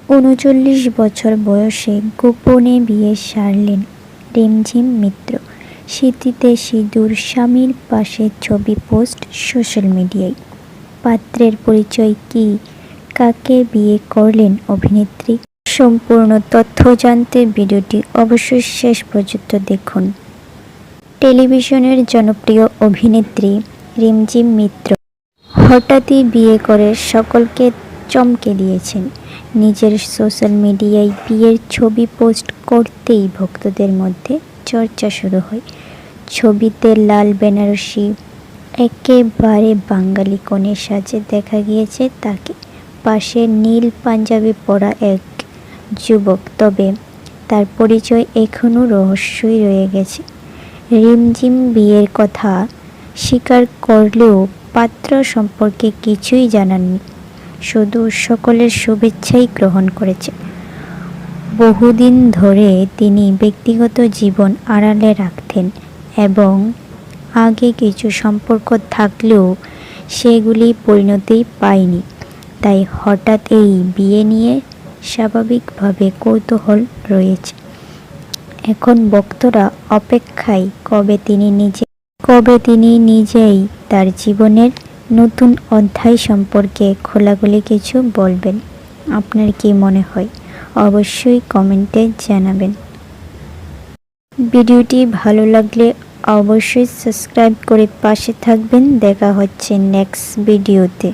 ৩৯ বছর বয়সে গোপনে বিয়ে সারলেন রিমঝিম মিত্র। স্মৃতিতে সিঁদুর, স্বামীর পাশে ছবি পোস্ট সোশ্যাল মিডিয়ায়। পাত্রের পরিচয় কী, কাকে বিয়ে করলেন অভিনেত্রী? সম্পূর্ণ তথ্য জানতে ভিডিওটি অবশ্যই শেষ পর্যন্ত দেখুন। টেলিভিশনের জনপ্রিয় অভিনেত্রী রিমঝিম মিত্র হঠাৎই বিয়ে করে সকলকে চমকে দিয়েছেন। নিজের সোশ্যাল মিডিয়ায় বিয়ের ছবি পোস্ট করতেই ভক্তদের মধ্যে চর্চা শুরু হয়। ছবিতে লাল বেনারসি, একেবারে বাঙালি কনের সাজে দেখা গিয়েছে তাকে। পাশে নীল পাঞ্জাবি পরা এক যুবক, তবে তার পরিচয় এখনও রহস্যই রয়ে গেছে। রিমঝিম বিয়ের কথা স্বীকার করলেও পাত্র সম্পর্কে কিছুই জানাননি, শুধু সকলের শুভেচ্ছাই গ্রহণ করেছে। বহুদিন ধরে তিনি ব্যক্তিগত জীবন আড়ালে রাখতেন এবং আগে কিছু সম্পর্ক থাকলেও সেগুলি পরিণতি পায়নি। তাই হঠাৎ এই বিয়ে নিয়ে স্বাভাবিকভাবে কৌতূহল রয়েছে। এখন ভক্তরা অপেক্ষায় কবে তিনি নিজেই তার জীবনের নতুন অধ্যায় সম্পর্কে খোলাখুলি কিছু বলবেন। আপনার কি মনে হয় অবশ্যই কমেন্টে জানাবেন। ভিডিওটি ভালো লাগলে অবশ্যই সাবস্ক্রাইব করে পাশে থাকবেন। দেখা হচ্ছে নেক্সট ভিডিওতে।